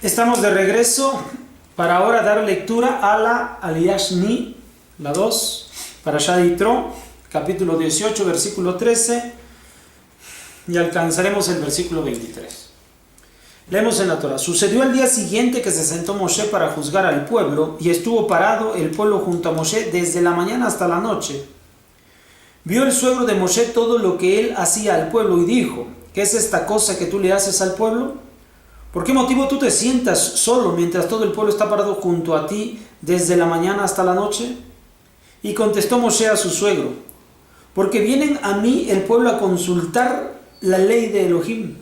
Estamos de regreso para ahora dar lectura a la Aliyah Sheni, la 2, Parashat Yitro, capítulo 18, versículo 13, y alcanzaremos el versículo 23. Leemos en la Torah. Sucedió al día siguiente que se sentó Moshe para juzgar al pueblo, y estuvo parado el pueblo junto a Moshe desde la mañana hasta la noche. Vio el suegro de Moshe todo lo que él hacía al pueblo y dijo: ¿qué es esta cosa que tú le haces al pueblo? ¿Por qué motivo tú te sientas solo mientras todo el pueblo está parado junto a ti desde la mañana hasta la noche? Y contestó Moshe a su suegro: porque vienen a mí el pueblo a consultar la ley de Elohim.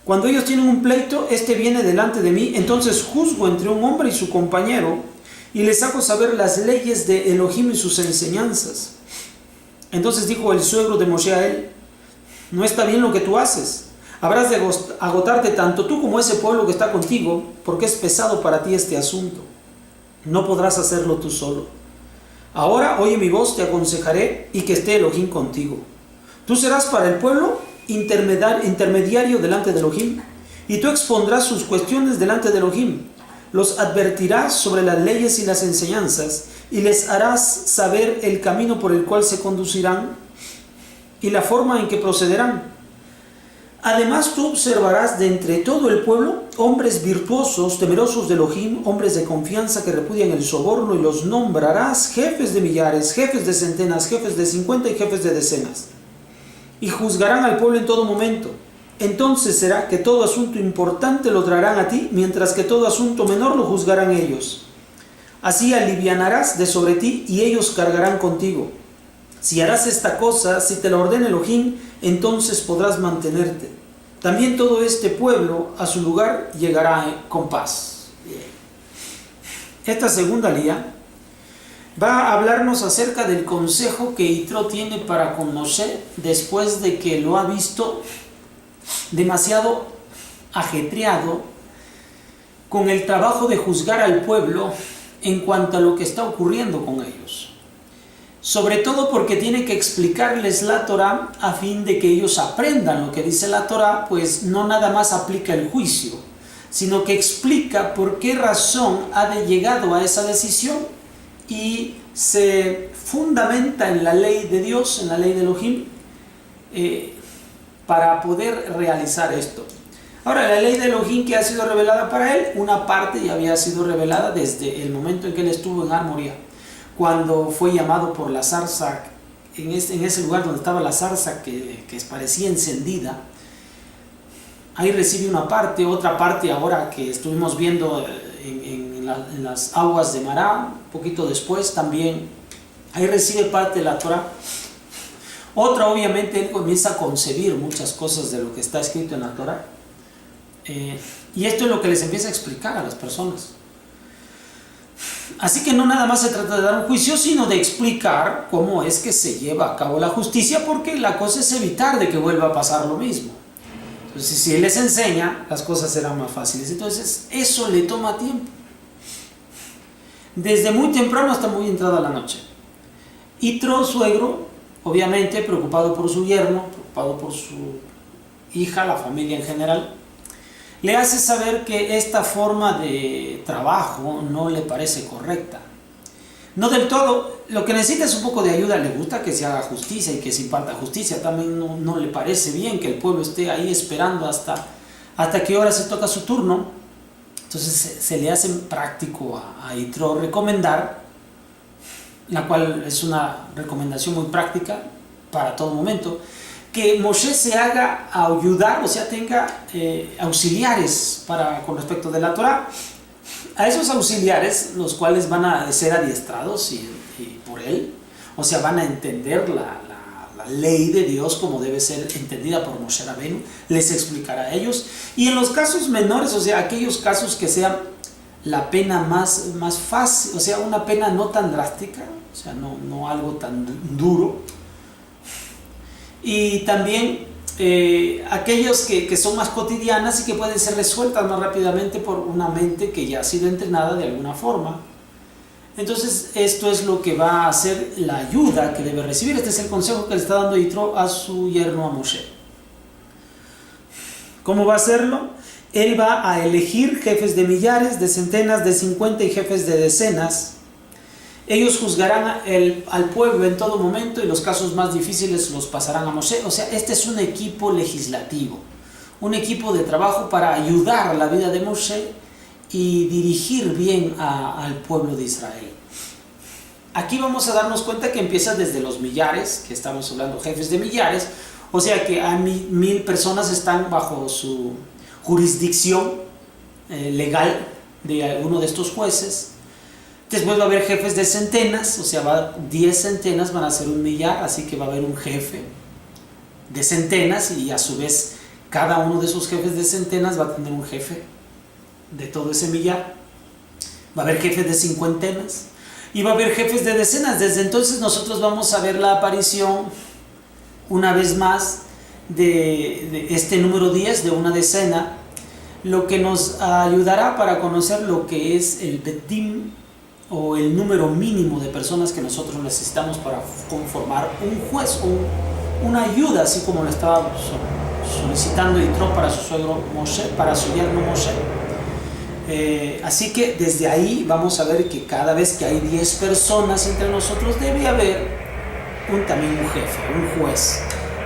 Cuando ellos tienen un pleito, este viene delante de mí, entonces juzgo entre un hombre y su compañero, y les hago saber las leyes de Elohim y sus enseñanzas. Entonces dijo el suegro de Moshe a él: no está bien lo que tú haces. Habrás de agotarte tanto tú como ese pueblo que está contigo, porque es pesado para ti este asunto. No podrás hacerlo tú solo. Ahora oye mi voz, te aconsejaré, y que esté Elohim contigo. Tú serás para el pueblo intermediario delante de Elohim, y tú expondrás sus cuestiones delante de Elohim. Los advertirás sobre las leyes y las enseñanzas, y les harás saber el camino por el cual se conducirán y la forma en que procederán. Además tú observarás de entre todo el pueblo hombres virtuosos, temerosos de Elohim, hombres de confianza que repudian el soborno, y los nombrarás jefes de millares, jefes de centenas, jefes de 50 y jefes de decenas. Y juzgarán al pueblo en todo momento. Entonces será que todo asunto importante lo traerán a ti, mientras que todo asunto menor lo juzgarán ellos. Así alivianarás de sobre ti, y ellos cargarán contigo. Si harás esta cosa, si te la ordena Elohim, entonces podrás mantenerte. También todo este pueblo a su lugar llegará con paz. Esta segunda aliyah va a hablarnos acerca del consejo que Yitro tiene para con Moshe después de que lo ha visto demasiado ajetreado con el trabajo de juzgar al pueblo en cuanto a lo que está ocurriendo con ellos. Sobre todo porque tiene que explicarles la Torah a fin de que ellos aprendan lo que dice la Torah, pues no nada más aplica el juicio, sino que explica por qué razón ha llegado a esa decisión y se fundamenta en la ley de Dios, en la ley de Elohim, para poder realizar esto. Ahora, la ley de Elohim que ha sido revelada para él, una parte ya había sido revelada desde el momento en que él estuvo en Har Moriah, cuando fue llamado por la zarza, en ese lugar donde estaba la zarza que parecía encendida. Ahí recibe una parte, otra parte ahora que estuvimos viendo en las aguas de Mará, un poquito después también, ahí recibe parte de la Torah. Otra, obviamente, él comienza a concebir muchas cosas de lo que está escrito en la Torah, y esto es lo que les empieza a explicar a las personas. Así que no nada más se trata de dar un juicio, sino de explicar cómo es que se lleva a cabo la justicia, porque la cosa es evitar de que vuelva a pasar lo mismo. Entonces, si él les enseña, las cosas serán más fáciles. Entonces, eso le toma tiempo. Desde muy temprano hasta muy entrada la noche. Yitro, suegro, obviamente preocupado por su yerno, preocupado por su hija, la familia en general, le hace saber que esta forma de trabajo no le parece correcta. No del todo, lo que necesita es un poco de ayuda. Le gusta que se haga justicia y que se imparta justicia. También no le parece bien que el pueblo esté ahí esperando hasta qué hora se toca su turno. Entonces se le hace práctico a Yitro recomendar, la cual es una recomendación muy práctica para todo momento, que Moshe se haga ayudar, o sea, tenga auxiliares con respecto de la Torah. A esos auxiliares, los cuales van a ser adiestrados y por él, o sea, van a entender la ley de Dios como debe ser entendida por Moshe Rabbeinu, les explicará a ellos. Y en los casos menores, o sea, aquellos casos que sean la pena más fácil, o sea, una pena no tan drástica, o sea, no algo tan duro. Y también aquellos que son más cotidianas y que pueden ser resueltas más rápidamente por una mente que ya ha sido entrenada de alguna forma. Entonces, esto es lo que va a hacer la ayuda que debe recibir. Este es el consejo que le está dando Yitro a su yerno, a Moshe. ¿Cómo va a hacerlo? Él va a elegir jefes de millares, de centenas, de 50 y jefes de decenas. Ellos juzgarán al pueblo en todo momento y los casos más difíciles los pasarán a Moshe. O sea, este es un equipo legislativo, un equipo de trabajo para ayudar la vida de Moshe y dirigir bien al pueblo de Israel. Aquí vamos a darnos cuenta que empieza desde los millares, que estamos hablando jefes de millares, o sea que a 1000 personas están bajo su jurisdicción legal de uno de estos jueces. Después va a haber jefes de centenas, o sea, 10 centenas van a ser un millar, así que va a haber un jefe de centenas y a su vez cada uno de esos jefes de centenas va a tener un jefe de todo ese millar. Va a haber jefes de cincuentenas y va a haber jefes de decenas. Desde entonces nosotros vamos a ver la aparición una vez más de este número 10, de una decena, lo que nos ayudará para conocer lo que es el Betim, o el número mínimo de personas que nosotros necesitamos para conformar un juez o una ayuda, así como lo estaba solicitando Yitro para su suegro Moshe, para su yerno Moshe. Así que desde ahí vamos a ver que cada vez que hay 10 personas entre nosotros debe haber también un jefe, un juez.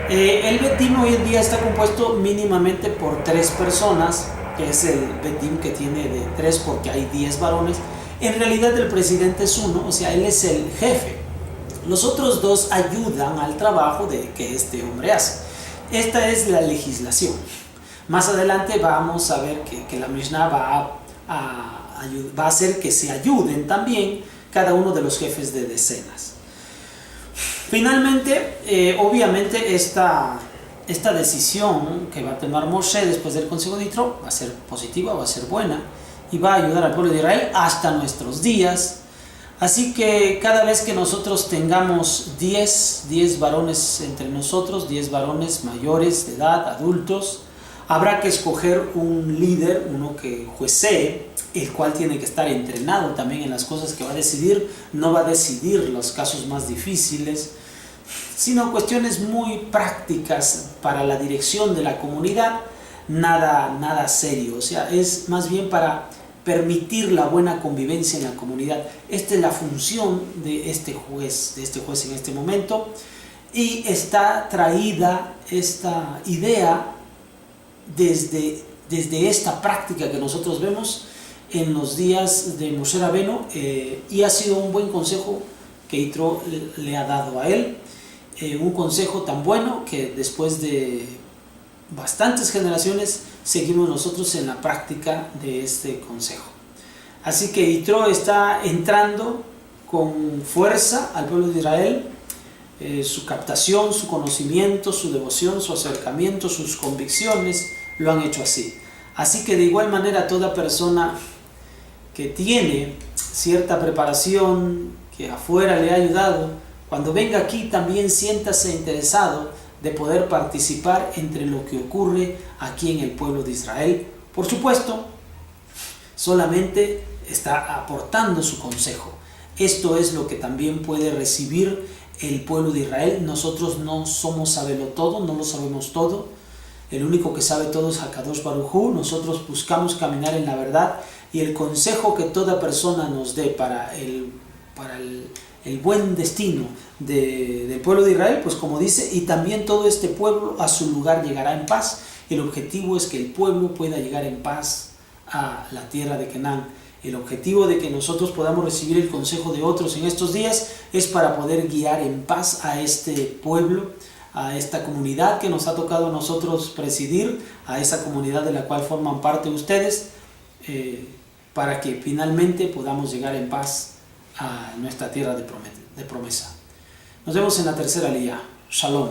El Betim hoy en día está compuesto mínimamente por 3 personas, que es el Betim que tiene de 3 porque hay 10 varones. En realidad el presidente es uno, o sea, él es el jefe. Los otros 2 ayudan al trabajo que este hombre hace. Esta es la legislación. Más adelante vamos a ver que la Mishnah va a hacer que se ayuden también cada uno de los jefes de decenas. Finalmente, obviamente esta decisión que va a tomar Moshe después del consejo de Yitro va a ser positiva, va a ser buena, y va a ayudar al pueblo de Israel hasta nuestros días. Así que cada vez que nosotros tengamos 10 varones entre nosotros, 10 varones mayores de edad, adultos, habrá que escoger un líder, uno que juecee, el cual tiene que estar entrenado también en las cosas que va a decidir. No va a decidir los casos más difíciles, sino cuestiones muy prácticas para la dirección de la comunidad. Nada serio, o sea, es más bien para permitir la buena convivencia en la comunidad. Esta es la función de este juez en este momento, y está traída esta idea desde esta práctica que nosotros vemos en los días de Moshe Rabbeinu, y ha sido un buen consejo que Yitro le ha dado a él, un consejo tan bueno que después de bastantes generaciones seguimos nosotros en la práctica de este consejo. Así que Yitro está entrando con fuerza al pueblo de Israel. Su captación, su conocimiento, su devoción, su acercamiento, sus convicciones lo han hecho así. Así que de igual manera toda persona que tiene cierta preparación, que afuera le ha ayudado, cuando venga aquí también siéntase interesado de poder participar entre lo que ocurre aquí en el pueblo de Israel. Por supuesto, solamente está aportando su consejo. Esto es lo que también puede recibir el pueblo de Israel. Nosotros no somos sabelotodo, no lo sabemos todo. El único que sabe todo es Hakadosh Baruj Hu. Nosotros buscamos caminar en la verdad, y el consejo que toda persona nos dé para el buen destino del pueblo de Israel, pues como dice, y también todo este pueblo a su lugar llegará en paz. El objetivo es que el pueblo pueda llegar en paz a la tierra de Canaán. El objetivo de que nosotros podamos recibir el consejo de otros en estos días es para poder guiar en paz a este pueblo, a esta comunidad que nos ha tocado a nosotros presidir, a esa comunidad de la cual forman parte ustedes, para que finalmente podamos llegar en paz a nuestra tierra de promesa. Nos vemos en la tercera aliyá. Shalom.